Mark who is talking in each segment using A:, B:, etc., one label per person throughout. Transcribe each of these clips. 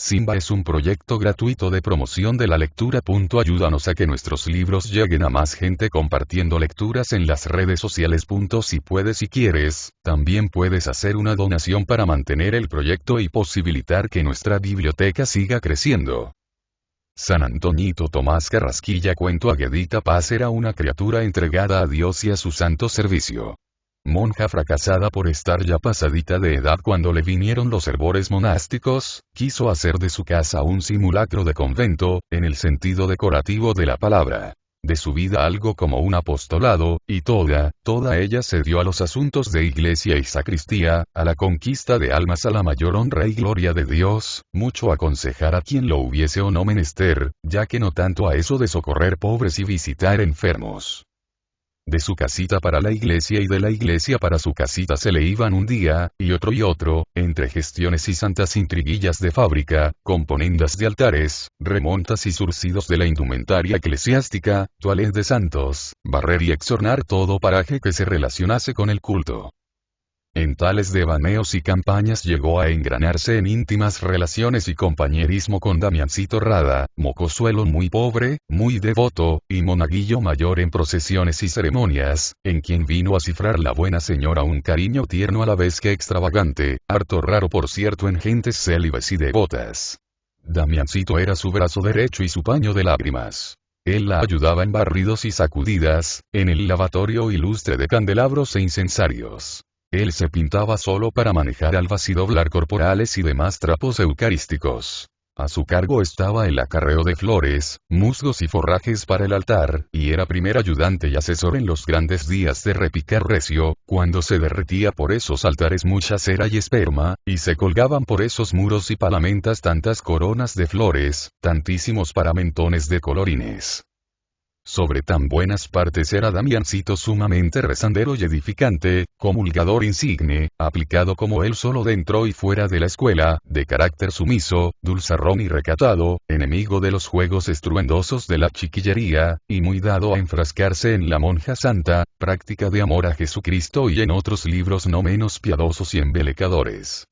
A: Simba es un proyecto gratuito de promoción de la lectura. Ayúdanos a que nuestros libros lleguen a más gente compartiendo lecturas en las redes sociales. Si puedes y quieres, también puedes hacer una donación para mantener el proyecto y posibilitar que nuestra biblioteca siga creciendo. San Antoñito Tomás Carrasquilla. Cuento. Aguedita Paz era una criatura entregada a Dios y a su santo servicio. Monja fracasada por estar ya pasadita de edad cuando le vinieron los hervores monásticos, quiso hacer de su casa un simulacro de convento, en el sentido decorativo de la palabra. De su vida algo como un apostolado, y toda ella se dio a los asuntos de iglesia y sacristía, a la conquista de almas, a la mayor honra y gloria de Dios, mucho aconsejar a quien lo hubiese o no menester, ya que no tanto a eso de socorrer pobres y visitar enfermos. De su casita para la iglesia y de la iglesia para su casita se le iban un día, y otro, entre gestiones y santas intriguillas de fábrica, componendas de altares, remontas y surcidos de la indumentaria eclesiástica, toalés de santos, barrer y exornar todo paraje que se relacionase con el culto. En tales devaneos y campañas llegó a engranarse en íntimas relaciones y compañerismo con Damiancito Rada, mocosuelo muy pobre, muy devoto, y monaguillo mayor en procesiones y ceremonias, en quien vino a cifrar la buena señora un cariño tierno a la vez que extravagante, harto raro por cierto en gentes célibes y devotas. Damiancito era su brazo derecho y su paño de lágrimas. Él la ayudaba en barridos y sacudidas, en el lavatorio y lustre de candelabros e incensarios. Él se pintaba solo para manejar albas y doblar corporales y demás trapos eucarísticos. A su cargo estaba el acarreo de flores, musgos y forrajes para el altar, y era primer ayudante y asesor en los grandes días de repicar recio, cuando se derretía por esos altares mucha cera y esperma, y se colgaban por esos muros y palamentas tantas coronas de flores, tantísimos paramentones de colorines. Sobre tan buenas partes era Damiancito sumamente rezandero y edificante, comulgador insigne, aplicado como él solo dentro y fuera de la escuela, de carácter sumiso, dulzarrón y recatado, enemigo de los juegos estruendosos de la chiquillería, y muy dado a enfrascarse en la monja santa, práctica de amor a Jesucristo y en otros libros no menos piadosos y embelecadores.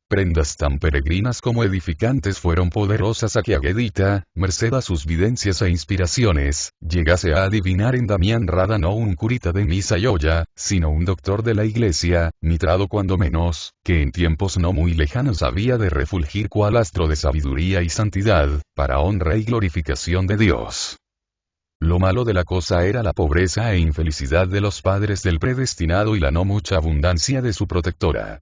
A: Prendas tan peregrinas como edificantes fueron poderosas a que Aguedita, merced a sus videncias e inspiraciones, llegase a adivinar en Damián Rada no un curita de misa y olla, sino un doctor de la iglesia, mitrado cuando menos, que en tiempos no muy lejanos había de refulgir cual astro de sabiduría y santidad, para honra y glorificación de Dios. Lo malo de la cosa era la pobreza e infelicidad de los padres del predestinado y la no mucha abundancia de su protectora.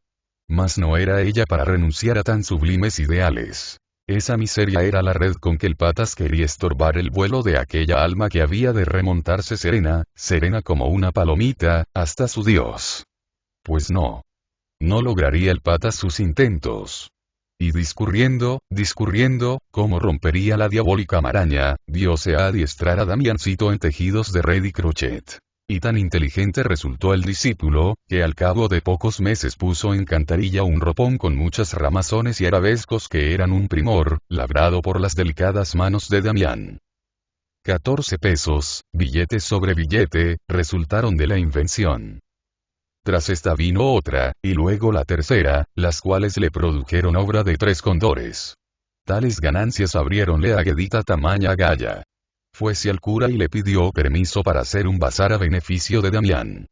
A: Mas no era ella para renunciar a tan sublimes ideales. Esa miseria era la red con que el Patas quería estorbar el vuelo de aquella alma que había de remontarse serena como una palomita, hasta su Dios. Pues no. No lograría el Patas sus intentos. Y discurriendo, cómo rompería la diabólica maraña, diose a adiestrar a Damiancito en tejidos de red y crochet. Y tan inteligente resultó el discípulo, que al cabo de pocos meses puso en cantarilla un ropón con muchas ramazones y arabescos que eran un primor, labrado por las delicadas manos de Damián. 14 pesos, billete sobre billete, resultaron de la invención. Tras esta vino otra, y luego la tercera, las cuales le produjeron obra de 3 cóndores. Tales ganancias abriéronle a Aguedita tamaña galla. Fuese al cura y le pidió permiso para hacer un bazar a beneficio de Damián.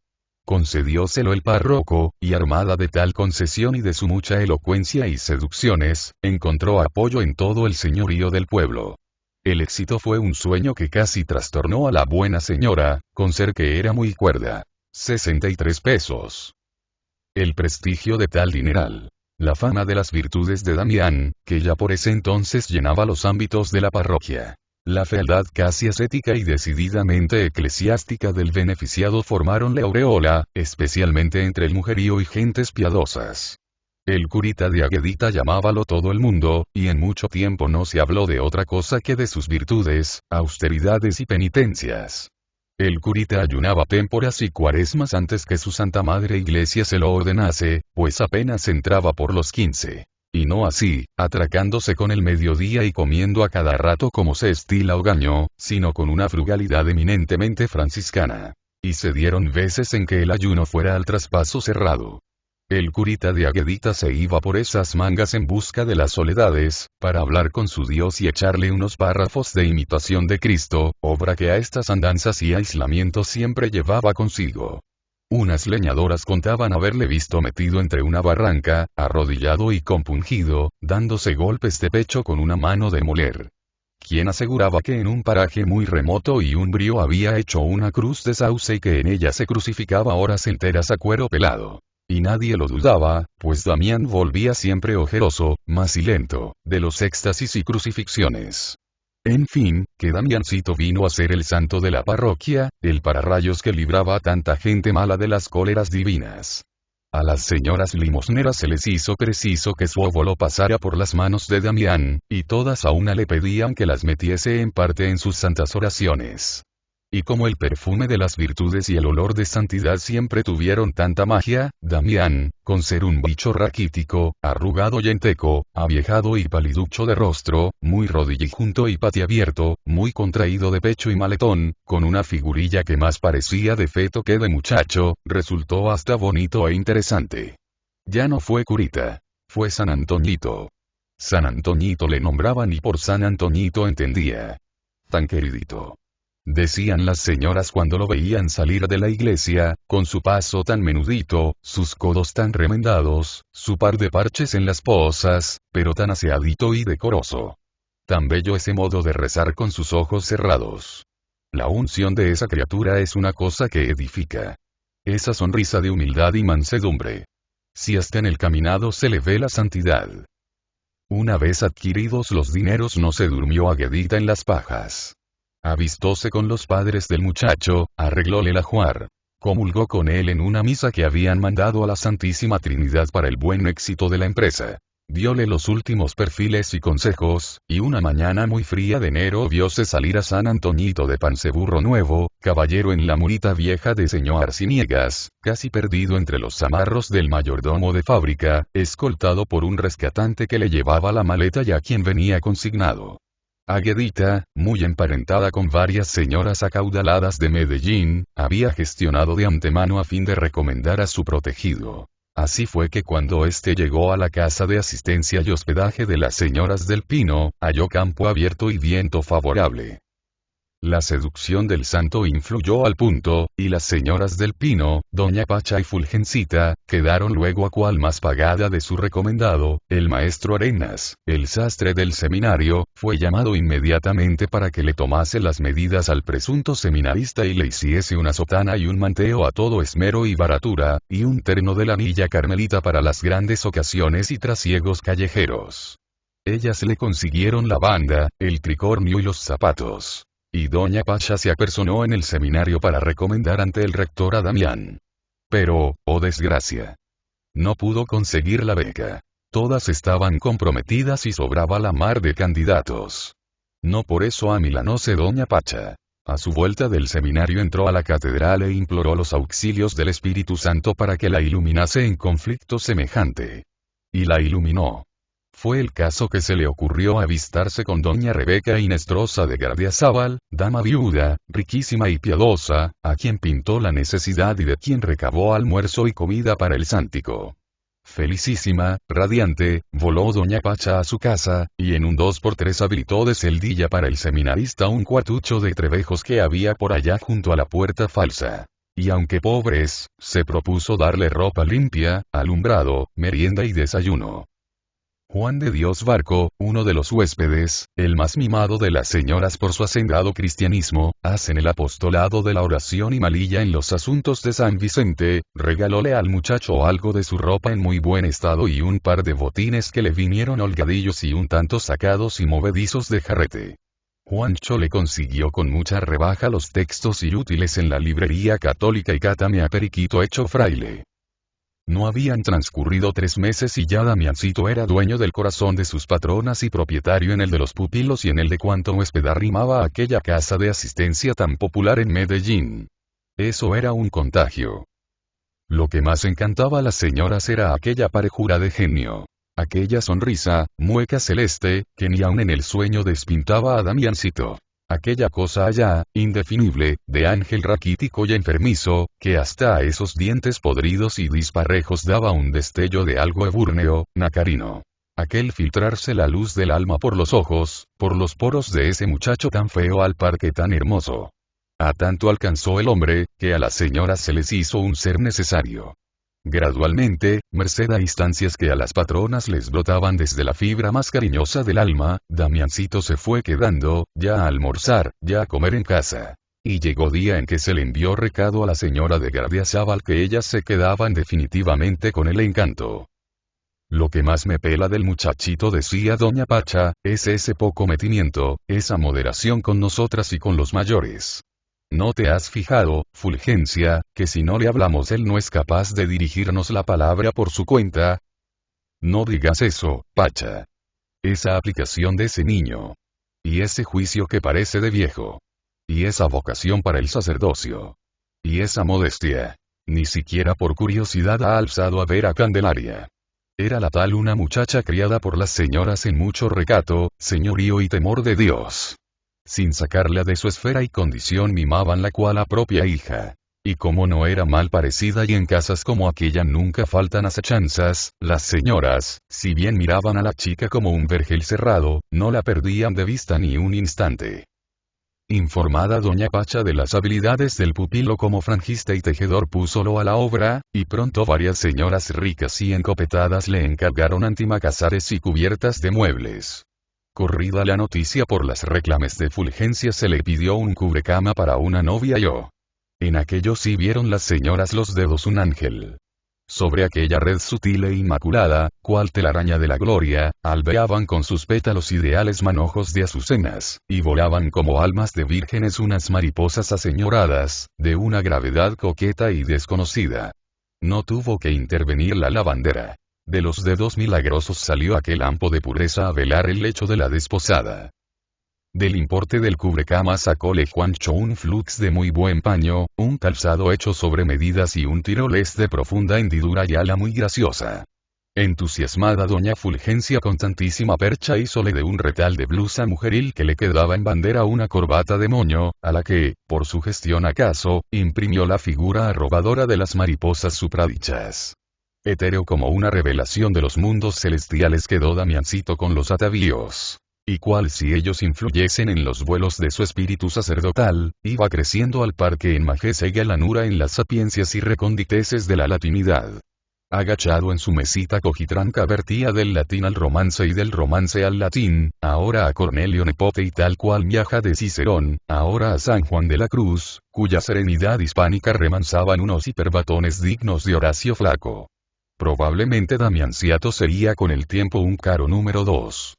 A: Concedióselo el párroco, y armada de tal concesión y de su mucha elocuencia y seducciones, encontró apoyo en todo el señorío del pueblo. El éxito fue un sueño que casi trastornó a la buena señora, con ser que era muy cuerda. 63 pesos. El prestigio de tal dineral. La fama de las virtudes de Damián, que ya por ese entonces llenaba los ámbitos de la parroquia. La fealdad casi ascética y decididamente eclesiástica del beneficiado formaron la aureola, especialmente entre el mujerío y gentes piadosas. El curita de Aguedita llamábalo todo el mundo, y en mucho tiempo no se habló de otra cosa que de sus virtudes, austeridades y penitencias. El curita ayunaba témporas y cuaresmas antes que su Santa Madre Iglesia se lo ordenase, pues apenas entraba por los 15. Y no así, atracándose con el mediodía y comiendo a cada rato como se estila hogaño, sino con una frugalidad eminentemente franciscana. Y se dieron veces en que el ayuno fuera al traspaso cerrado. El curita de Aguedita se iba por esas mangas en busca de las soledades, para hablar con su Dios y echarle unos párrafos de imitación de Cristo, obra que a estas andanzas y aislamientos siempre llevaba consigo. Unas leñadoras contaban haberle visto metido entre una barranca, arrodillado y compungido, dándose golpes de pecho con una mano de moler. Quien aseguraba que en un paraje muy remoto y umbrío había hecho una cruz de sauce y que en ella se crucificaba horas enteras a cuero pelado. Y nadie lo dudaba, pues Damián volvía siempre ojeroso, macilento, de los éxtasis y crucifixiones. En fin, que Damiancito vino a ser el santo de la parroquia, el pararrayos que libraba a tanta gente mala de las cóleras divinas. A las señoras limosneras se les hizo preciso que su óvulo pasara por las manos de Damián, y todas a una le pedían que las metiese en parte en sus santas oraciones. Y como el perfume de las virtudes y el olor de santidad siempre tuvieron tanta magia, Damián, con ser un bicho raquítico, arrugado y enteco, aviejado y paliducho de rostro, muy rodillijunto y patiabierto, muy contraído de pecho y maletón, con una figurilla que más parecía de feto que de muchacho, resultó hasta bonito e interesante. Ya no fue curita. Fue San Antoñito. San Antoñito le nombraban y por San Antoñito entendía. Tan queridito. Decían las señoras cuando lo veían salir de la iglesia, con su paso tan menudito, sus codos tan remendados, su par de parches en las posas, pero tan aseadito y decoroso. Tan bello ese modo de rezar con sus ojos cerrados. La unción de esa criatura es una cosa que edifica. Esa sonrisa de humildad y mansedumbre. Si hasta en el caminado se le ve la santidad. Una vez adquiridos los dineros no se durmió Aguedita en las pajas. Avistóse con los padres del muchacho, arreglóle el ajuar. Comulgó con él en una misa que habían mandado a la Santísima Trinidad para el buen éxito de la empresa. Diole los últimos perfiles y consejos, y una mañana muy fría de enero vióse salir a San Antoñito de Panceburro Nuevo, caballero en la murita vieja de señor Arciniegas, casi perdido entre los zamarros del mayordomo de fábrica, escoltado por un rescatante que le llevaba la maleta y a quien venía consignado. Aguedita, muy emparentada con varias señoras acaudaladas de Medellín, había gestionado de antemano a fin de recomendar a su protegido. Así fue que cuando éste llegó a la casa de asistencia y hospedaje de las señoras del Pino, halló campo abierto y viento favorable. La seducción del santo influyó al punto, y las señoras del Pino, doña Pacha y Fulgencita, quedaron luego a cual más pagada de su recomendado. El maestro Arenas, el sastre del seminario, fue llamado inmediatamente para que le tomase las medidas al presunto seminarista y le hiciese una sotana y un manteo a todo esmero y baratura, y un terno de lanilla carmelita para las grandes ocasiones y trasiegos callejeros. Ellas le consiguieron la banda, el tricornio y los zapatos. Y doña Pacha se apersonó en el seminario para recomendar ante el rector a Damián. Pero, oh desgracia. No pudo conseguir la beca. Todas estaban comprometidas y sobraba la mar de candidatos. No por eso amilanóse doña Pacha. A su vuelta del seminario entró a la catedral e imploró los auxilios del Espíritu Santo para que la iluminase en conflicto semejante. Y la iluminó. Fue el caso que se le ocurrió avistarse con doña Rebeca Inestrosa de Gardiazabal, dama viuda, riquísima y piadosa, a quien pintó la necesidad y de quien recabó almuerzo y comida para el sántico. Felicísima, radiante, voló doña Pacha a su casa, y en un 2x3 habilitó de celdilla para el seminarista un cuartucho de trebejos que había por allá junto a la puerta falsa. Y aunque pobres, se propuso darle ropa limpia, alumbrado, merienda y desayuno. Juan de Dios Barco, uno de los huéspedes, el más mimado de las señoras por su hacendado cristianismo, hacen el apostolado de la oración y malilla en los asuntos de San Vicente, regalóle al muchacho algo de su ropa en muy buen estado y un par de botines que le vinieron holgadillos y un tanto sacados y movedizos de jarrete. Juancho le consiguió con mucha rebaja los textos y útiles en la librería católica y cátame a periquito hecho fraile. No habían transcurrido 3 meses y ya Damiancito era dueño del corazón de sus patronas y propietario en el de los pupilos y en el de cuanto huésped arrimaba aquella casa de asistencia tan popular en Medellín. Eso era un contagio. Lo que más encantaba a las señoras era aquella parejura de genio. Aquella sonrisa, mueca celeste, que ni aun en el sueño despintaba a Damiancito. Aquella cosa allá, indefinible, de ángel raquítico y enfermizo, que hasta a esos dientes podridos y disparejos daba un destello de algo ebúrneo, nacarino. Aquel filtrarse la luz del alma por los ojos, por los poros de ese muchacho tan feo al par que tan hermoso. A tanto alcanzó el hombre, que a las señoras se les hizo un ser necesario. Gradualmente, merced a instancias que a las patronas les brotaban desde la fibra más cariñosa del alma, Damiancito se fue quedando, ya a almorzar, ya a comer en casa. Y llegó día en que se le envió recado a la señora de Gardiazabal que ellas se quedaban definitivamente con el encanto. Lo que más me pela del muchachito, decía doña Pacha, es ese poco metimiento, esa moderación con nosotras y con los mayores. ¿No te has fijado, Fulgencia, que si no le hablamos él no es capaz de dirigirnos la palabra por su cuenta? No digas eso, Pacha. Esa aplicación de ese niño. Y ese juicio que parece de viejo. Y esa vocación para el sacerdocio. Y esa modestia. Ni siquiera por curiosidad ha alzado a ver a Candelaria. Era la tal una muchacha criada por las señoras en mucho recato, señorío y temor de Dios. Sin sacarla de su esfera y condición mimaban la cual a propia hija. Y como no era mal parecida y en casas como aquella nunca faltan asechanzas, las señoras, si bien miraban a la chica como un vergel cerrado, no la perdían de vista ni un instante. Informada doña Pacha de las habilidades del pupilo como franjista y tejedor púsolo a la obra, y pronto varias señoras ricas y encopetadas le encargaron antimacazares y cubiertas de muebles. Corrida la noticia por las reclames de Fulgencia se le pidió un cubrecama para una novia En aquello sí vieron las señoras los dedos un ángel. Sobre aquella red sutil e inmaculada, cual telaraña de la gloria, alveaban con sus pétalos ideales manojos de azucenas, y volaban como almas de vírgenes unas mariposas aseñoradas, de una gravedad coqueta y desconocida. No tuvo que intervenir la lavandera. De los dedos milagrosos salió aquel ampo de pureza a velar el lecho de la desposada. Del importe del cubrecama sacóle Juancho un flux de muy buen paño, un calzado hecho sobre medidas y un tiroles de profunda hendidura y ala muy graciosa. Entusiasmada doña Fulgencia con tantísima percha hízole de un retal de blusa mujeril que le quedaba en bandera una corbata de moño, a la que, por su gestión acaso, imprimió la figura arrobadora de las mariposas supradichas. Etéreo como una revelación de los mundos celestiales quedó Damiancito con los atavíos. Y cual si ellos influyesen en los vuelos de su espíritu sacerdotal, iba creciendo al par que en majez ella lanura en las sapiencias y reconditeces de la latinidad. Agachado en su mesita cojitranca vertía del latín al romance y del romance al latín, ahora a Cornelio Nepote y tal cual viaja de Cicerón, ahora a San Juan de la Cruz, cuya serenidad hispánica remansaban unos hiperbatones dignos de Horacio Flaco. Probablemente Damianciato sería con el tiempo un caro número 2.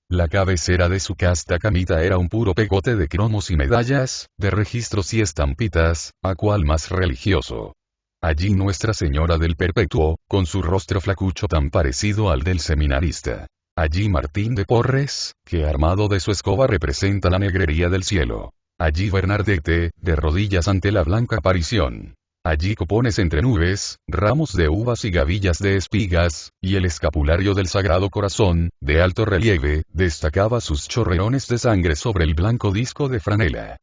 A: La cabecera de su casta camita era un puro pegote de cromos y medallas, de registros y estampitas, a cual más religioso. Allí Nuestra Señora del Perpetuo, con su rostro flacucho tan parecido al del seminarista. Allí Martín de Porres, que armado de su escoba representa la negrería del cielo. Allí Bernardete, de rodillas ante la blanca aparición. Allí copones entre nubes, ramos de uvas y gavillas de espigas, y el escapulario del Sagrado Corazón, de alto relieve, destacaba sus chorreones de sangre sobre el blanco disco de franela.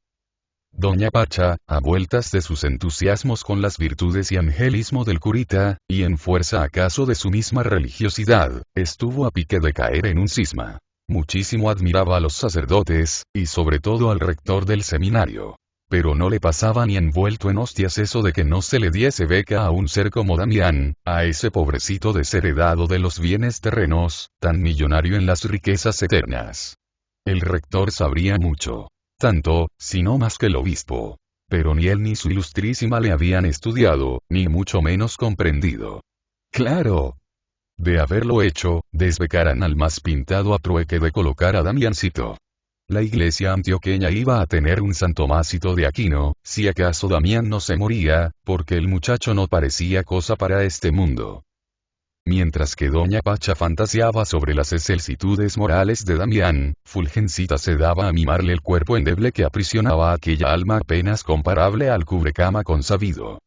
A: Doña Pacha, a vueltas de sus entusiasmos con las virtudes y angelismo del curita, y en fuerza acaso de su misma religiosidad, estuvo a pique de caer en un cisma. Muchísimo admiraba a los sacerdotes, y sobre todo al rector del seminario. Pero no le pasaba ni envuelto en hostias eso de que no se le diese beca a un ser como Damián, a ese pobrecito desheredado de los bienes terrenos, tan millonario en las riquezas eternas. El rector sabría mucho. Tanto, si no más que el obispo. Pero ni él ni su ilustrísima le habían estudiado, ni mucho menos comprendido. Claro. De haberlo hecho, desbecaran al más pintado a trueque de colocar a Damiancito. La iglesia antioqueña iba a tener un San Tomásito de Aquino, si acaso Damián no se moría, porque el muchacho no parecía cosa para este mundo. Mientras que doña Pacha fantaseaba sobre las excelsitudes morales de Damián, Fulgencita se daba a mimarle el cuerpo endeble que aprisionaba aquella alma apenas comparable al cubrecama consabido.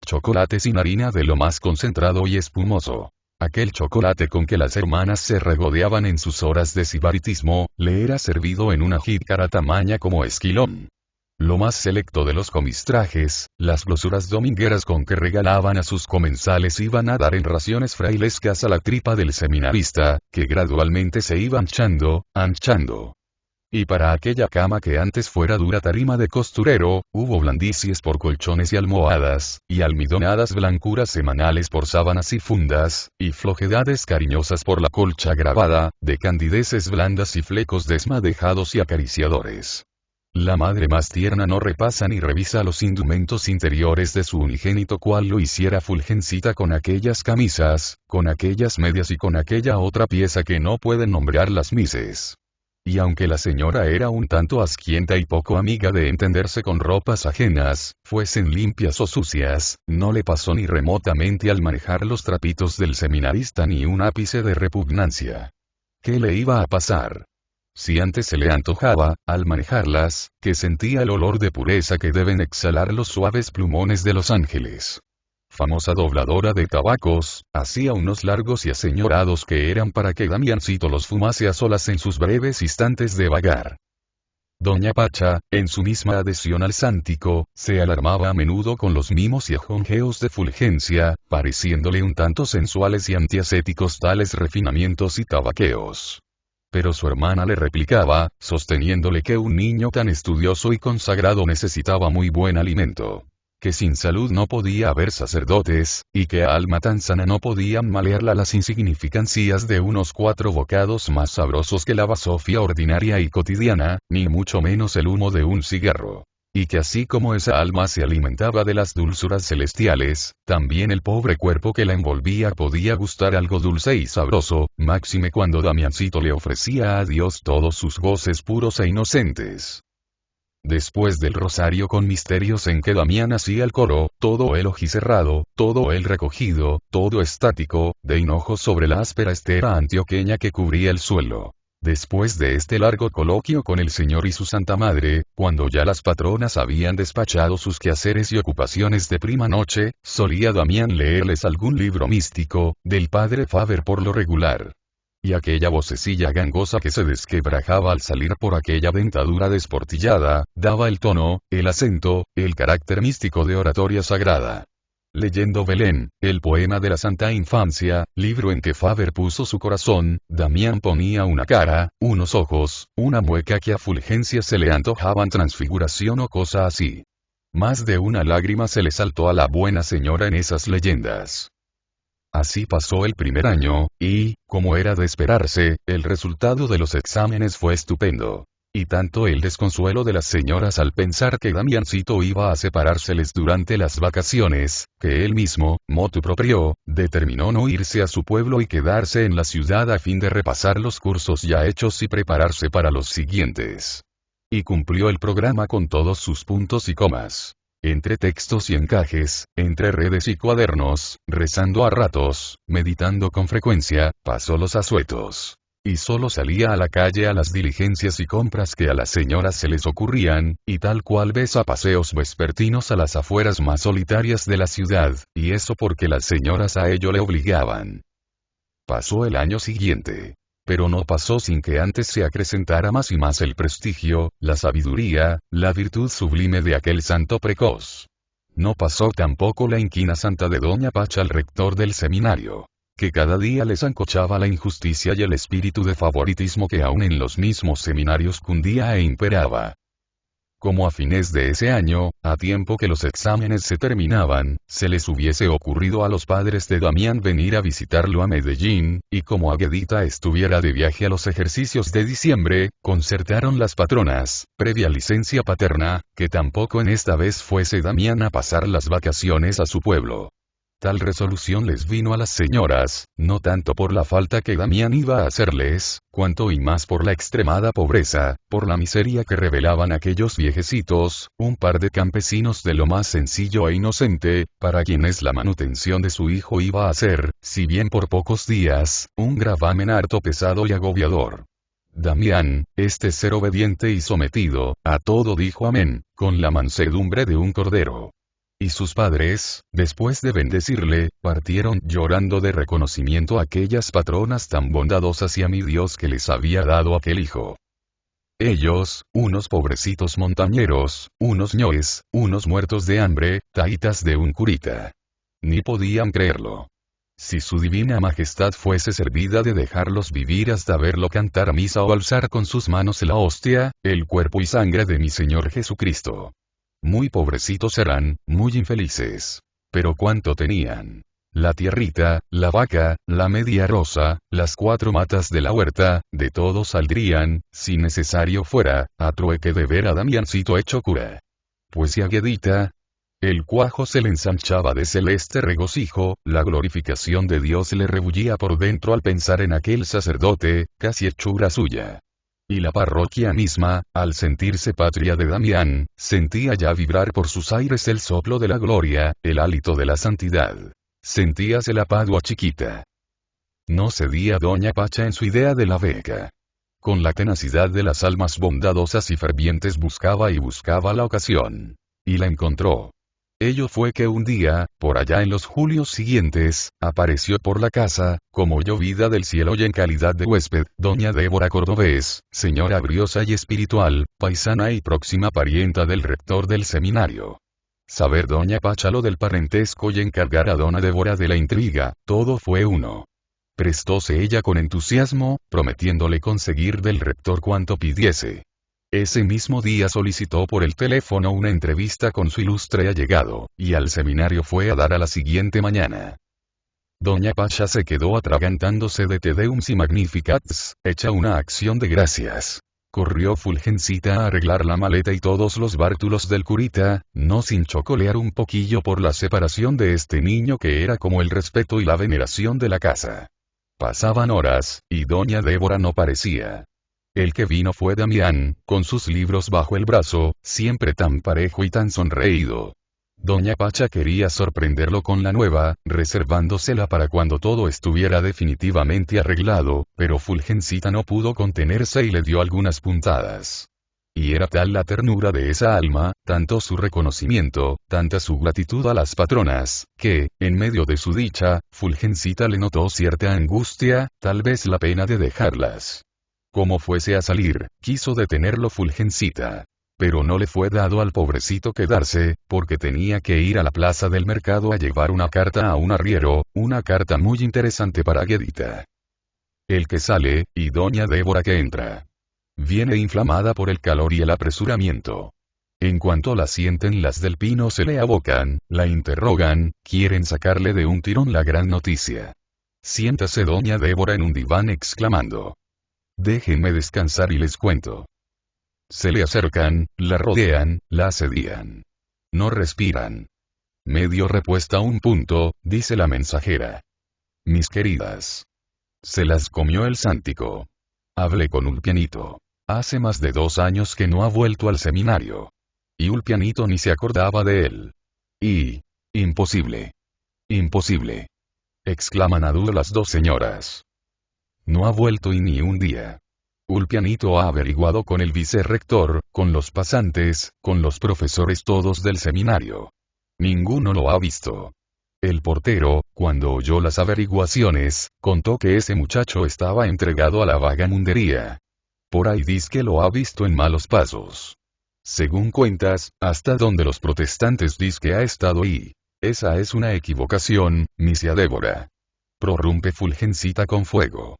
A: Chocolate sin harina de lo más concentrado y espumoso. Aquel chocolate con que las hermanas se regodeaban en sus horas de sibaritismo, le era servido en una jícara tamaña como esquilón. Lo más selecto de los comistrajes, las glosuras domingueras con que regalaban a sus comensales iban a dar en raciones frailescas a la tripa del seminarista, que gradualmente se iba anchando. Y para aquella cama que antes fuera dura tarima de costurero, hubo blandicies por colchones y almohadas, y almidonadas blancuras semanales por sábanas y fundas, y flojedades cariñosas por la colcha grabada, de candideces blandas y flecos desmadejados y acariciadores. La madre más tierna no repasa ni revisa los indumentos interiores de su unigénito cual lo hiciera Fulgencita con aquellas camisas, con aquellas medias y con aquella otra pieza que no pueden nombrar las mises. Y aunque la señora era un tanto asquienta y poco amiga de entenderse con ropas ajenas, fuesen limpias o sucias, no le pasó ni remotamente al manejar los trapitos del seminarista ni un ápice de repugnancia. ¿Qué le iba a pasar? Si antes se le antojaba, al manejarlas, que sentía el olor de pureza que deben exhalar los suaves plumones de los ángeles. Famosa dobladora de tabacos, hacía unos largos y aseñorados que eran para que Damiancito los fumase a solas en sus breves instantes de vagar. Doña Pacha, en su misma adhesión al sántico, se alarmaba a menudo con los mimos y ajonjeos de Fulgencia, pareciéndole un tanto sensuales y antiascéticos tales refinamientos y tabaqueos. Pero su hermana le replicaba, sosteniéndole que un niño tan estudioso y consagrado necesitaba muy buen alimento. Que sin salud no podía haber sacerdotes, y que a alma tan sana no podían malearla las insignificancias de unos 4 bocados más sabrosos que la basofia ordinaria y cotidiana, ni mucho menos el humo de un cigarro. Y que así como esa alma se alimentaba de las dulzuras celestiales, también el pobre cuerpo que la envolvía podía gustar algo dulce y sabroso, máxime cuando Damiancito le ofrecía a Dios todos sus goces puros e inocentes. Después del rosario con misterios en que Damián hacía el coro, todo él ojicerrado, todo él recogido, todo estático, de hinojo sobre la áspera estera antioqueña que cubría el suelo. Después de este largo coloquio con el Señor y su Santa Madre, cuando ya las patronas habían despachado sus quehaceres y ocupaciones de prima noche, solía Damián leerles algún libro místico, del padre Faber por lo regular. Y aquella vocecilla gangosa que se desquebrajaba al salir por aquella dentadura desportillada, daba el tono, el acento, el carácter místico de oratoria sagrada. Leyendo Belén, el poema de la Santa Infancia, libro en que Faber puso su corazón, Damián ponía una cara, unos ojos, una mueca que a Fulgencia se le antojaban transfiguración o cosa así. Más de una lágrima se le saltó a la buena señora en esas leyendas. Así pasó el primer año, y, como era de esperarse, el resultado de los exámenes fue estupendo. Y tanto el desconsuelo de las señoras al pensar que Damiancito iba a separárseles durante las vacaciones, que él mismo, motu proprio, determinó no irse a su pueblo y quedarse en la ciudad a fin de repasar los cursos ya hechos y prepararse para los siguientes. Y cumplió el programa con todos sus puntos y comas. Entre textos y encajes, entre redes y cuadernos, rezando a ratos, meditando con frecuencia, pasó los asuetos. Y solo salía a la calle a las diligencias y compras que a las señoras se les ocurrían, y tal cual ves a paseos vespertinos a las afueras más solitarias de la ciudad, y eso porque las señoras a ello le obligaban. Pasó el año siguiente. Pero no pasó sin que antes se acrecentara más y más el prestigio, la sabiduría, la virtud sublime de aquel santo precoz. No pasó tampoco la inquina santa de Doña Pacha al rector del seminario, que cada día les ancochaba la injusticia y el espíritu de favoritismo que aún en los mismos seminarios cundía e imperaba. Como a fines de ese año, a tiempo que los exámenes se terminaban, se les hubiese ocurrido a los padres de Damián venir a visitarlo a Medellín, y como Aguedita estuviera de viaje a los ejercicios de diciembre, concertaron las patronas, previa licencia paterna, que tampoco en esta vez fuese Damián a pasar las vacaciones a su pueblo. Tal resolución les vino a las señoras, no tanto por la falta que Damián iba a hacerles, cuanto y más por la extremada pobreza, por la miseria que revelaban aquellos viejecitos, un par de campesinos de lo más sencillo e inocente, para quienes la manutención de su hijo iba a ser, si bien por pocos días, un gravamen harto pesado y agobiador. Damián, este ser obediente y sometido, a todo dijo amén, con la mansedumbre de un cordero. Y sus padres, después de bendecirle, partieron llorando de reconocimiento a aquellas patronas tan bondadosas y a mi Dios que les había dado aquel hijo. Ellos, unos pobrecitos montañeros, unos ñoes, unos muertos de hambre, taitas de un curita. Ni podían creerlo. Si su divina majestad fuese servida de dejarlos vivir hasta verlo cantar misa o alzar con sus manos la hostia, el cuerpo y sangre de mi Señor Jesucristo. Muy pobrecitos eran, muy infelices. Pero ¿cuánto tenían? La tierrita, la vaca, la media rosa, las 4 matas de la huerta, de todo saldrían, si necesario fuera, a trueque de ver a Damiancito hecho cura. Pues y a Guedita. El cuajo se le ensanchaba de celeste regocijo, la glorificación de Dios le rebullía por dentro al pensar en aquel sacerdote, casi hechura suya. Y la parroquia misma, al sentirse patria de Damián, sentía ya vibrar por sus aires el soplo de la gloria, el hálito de la santidad. Sentíase la Padua chiquita. No cedía doña Pacha en su idea de la beca. Con la tenacidad de las almas bondadosas y fervientes buscaba y buscaba la ocasión. Y la encontró. Ello fue que un día, por allá en los julios siguientes, apareció por la casa, como llovida del cielo y en calidad de huésped, doña Débora Cordobés, señora briosa y espiritual, paisana y próxima parienta del rector del seminario. Saber doña Pacha lo del parentesco y encargar a dona Débora de la intriga, todo fue uno. Prestóse ella con entusiasmo, prometiéndole conseguir del rector cuanto pidiese. Ese mismo día solicitó por el teléfono una entrevista con su ilustre allegado, y al seminario fue a dar a la siguiente mañana. Doña Pacha se quedó atragantándose de Te Deums y Magnificats, hecha una acción de gracias. Corrió Fulgencita a arreglar la maleta y todos los bártulos del curita, no sin chocolear un poquillo por la separación de este niño que era como el respeto y la veneración de la casa. Pasaban horas, y doña Débora no parecía. El que vino fue Damián, con sus libros bajo el brazo, siempre tan parejo y tan sonreído. Doña Pacha quería sorprenderlo con la nueva, reservándosela para cuando todo estuviera definitivamente arreglado, pero Fulgencita no pudo contenerse y le dio algunas puntadas. Y era tal la ternura de esa alma, tanto su reconocimiento, tanta su gratitud a las patronas, que, en medio de su dicha, Fulgencita le notó cierta angustia, tal vez la pena de dejarlas. Como fuese a salir, quiso detenerlo Fulgencita. Pero no le fue dado al pobrecito quedarse, porque tenía que ir a la plaza del mercado a llevar una carta a un arriero, una carta muy interesante para Guedita. El que sale, y doña Débora que entra. Viene inflamada por el calor y el apresuramiento. En cuanto la sienten las del pino se le abocan, la interrogan, quieren sacarle de un tirón la gran noticia. Siéntase doña Débora en un diván exclamando. Déjenme descansar y les cuento. Se le acercan, la rodean, la asedian. No respiran. Medio repuesta un punto, dice la mensajera. Mis queridas. Se las comió el sántico. Hablé con Ulpianito. Hace más de 2 años que no ha vuelto al seminario. Y Ulpianito ni se acordaba de él. Y... imposible. Imposible. Exclaman a dúo las 2 señoras. No ha vuelto y ni un día. Ulpianito ha averiguado con el vicerrector, con los pasantes, con los profesores todos del seminario. Ninguno lo ha visto. El portero, cuando oyó las averiguaciones, contó que ese muchacho estaba entregado a la vagamundería. Por ahí dice que lo ha visto en malos pasos. Según cuentas, hasta donde los protestantes dice que ha estado y... esa es una equivocación, misia Débora. Prorrumpe Fulgencita con fuego.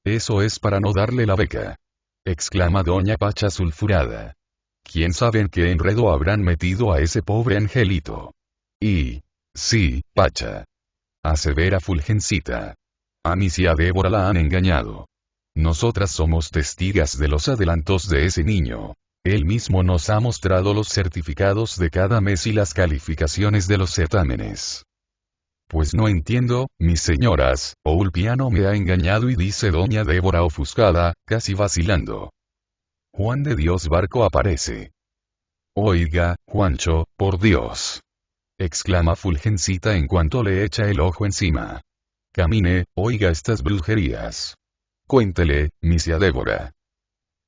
A: Eso es para no darle la beca. Exclama doña Pacha sulfurada. ¿Quién sabe en qué enredo habrán metido a ese pobre angelito? Y... sí, Pacha. Asevera Fulgencita. A misia Débora la han engañado. Nosotras somos testigas de los adelantos de ese niño. Él mismo nos ha mostrado los certificados de cada mes y las calificaciones de los certámenes. Pues no entiendo, mis señoras, o Ulpiano me ha engañado y dice doña Débora ofuscada, casi vacilando. Juan de Dios Barco aparece. Oiga, Juancho, por Dios. Exclama Fulgencita en cuanto le echa el ojo encima. Camine, oiga estas brujerías. Cuéntele, misia Débora.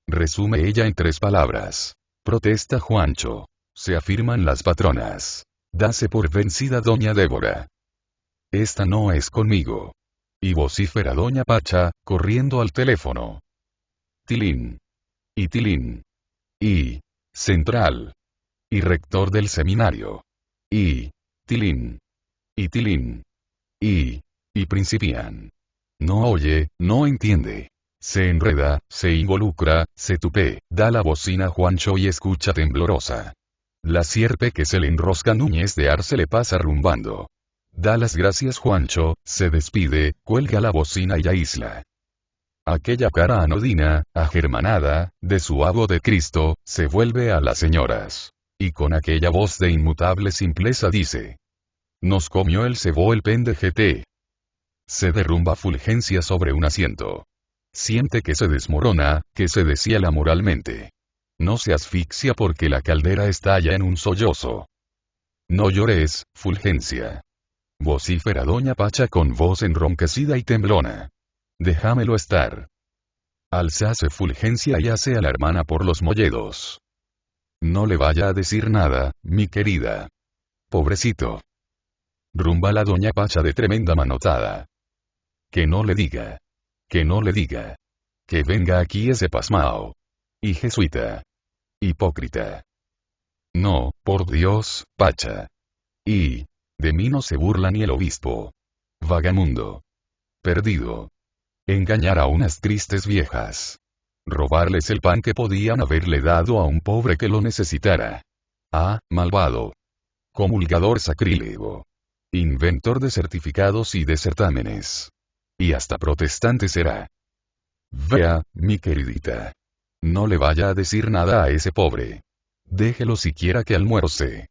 A: Resume ella en 3 palabras. Protesta Juancho. Se afirman las patronas. Dase por vencida doña Débora. Esta no es conmigo. Y vocifera doña Pacha, corriendo al teléfono. Tilín. Y Tilín. Y. Central. Y rector del seminario. Y. Tilín. Y Tilín. Y principian. No oye, no entiende. Se enreda, se involucra, se tupe, da la bocina Juancho y escucha temblorosa. La sierpe que se le enrosca Núñez de Arce le pasa rumbando. Da las gracias Juancho, se despide, cuelga la bocina y aísla. Aquella cara anodina, agermanada, de su abo de Cristo, se vuelve a las señoras. Y con aquella voz de inmutable simpleza dice. Nos comió el cebo el pendejete. Se derrumba Fulgencia sobre un asiento. Siente que se desmorona, que se deshiela moralmente. No se asfixia porque la caldera estalla en un sollozo. No llores, Fulgencia. Vocifera doña Pacha con voz enronquecida y temblona. Déjamelo estar. Alzase Fulgencia y hace a la hermana por los molledos. No le vaya a decir nada, mi querida. Pobrecito. Rumba la doña Pacha de tremenda manotada. Que no le diga. Que no le diga. Que venga aquí ese pasmao. Y jesuita. Hipócrita. No, por Dios, Pacha. Y. De mí no se burla ni el obispo. Vagamundo. Perdido. Engañar a unas tristes viejas. Robarles el pan que podían haberle dado a un pobre que lo necesitara. Ah, malvado. Comulgador sacrílego. Inventor de certificados y de certámenes. Y hasta protestante será. Vea, mi queridita. No le vaya a decir nada a ese pobre. Déjelo siquiera que almuerce.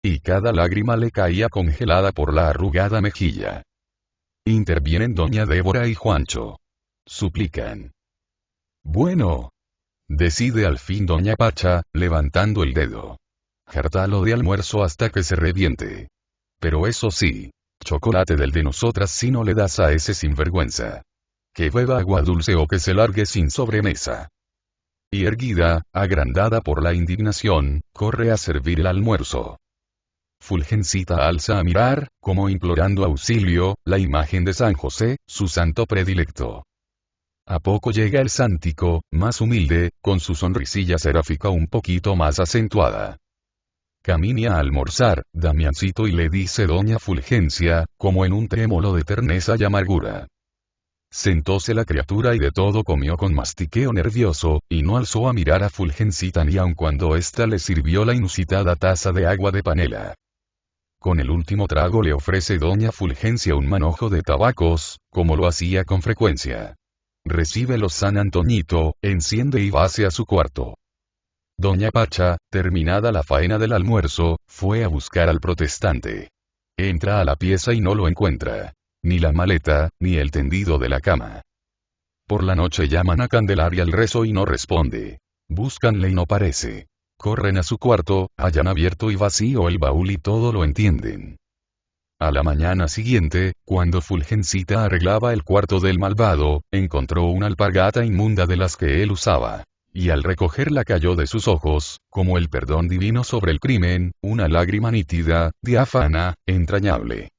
A: Y cada lágrima le caía congelada por la arrugada mejilla. Intervienen doña Débora y Juancho. Suplican. Bueno. Decide al fin doña Pacha, levantando el dedo. Jartalo de almuerzo hasta que se reviente. Pero eso sí. Chocolate del de nosotras si no le das a ese sinvergüenza. Que beba agua dulce o que se largue sin sobremesa. Y erguida, agrandada por la indignación, corre a servir el almuerzo. Fulgencita alza a mirar, como implorando auxilio, la imagen de San José, su santo predilecto. A poco llega el sántico, más humilde, con su sonrisilla seráfica un poquito más acentuada. Camine a almorzar, Damiancito, y le dice doña Fulgencia, como en un trémolo de terneza y amargura. Sentóse la criatura y de todo comió con mastiqueo nervioso, y no alzó a mirar a Fulgencita ni aun cuando ésta le sirvió la inusitada taza de agua de panela. Con el último trago le ofrece doña Fulgencia un manojo de tabacos, como lo hacía con frecuencia. Recíbelo San Antoñito, enciende y vase a su cuarto. Doña Pacha, terminada la faena del almuerzo, fue a buscar al protestante. Entra a la pieza y no lo encuentra. Ni la maleta, ni el tendido de la cama. Por la noche llaman a Candelaria al rezo y no responde. Búscanle y no parece. Corren a su cuarto, hallan abierto y vacío el baúl y todo lo entienden. A la mañana siguiente, cuando Fulgencita arreglaba el cuarto del malvado, encontró una alpargata inmunda de las que él usaba. Y al recogerla cayó de sus ojos, como el perdón divino sobre el crimen, una lágrima nítida, diáfana, entrañable.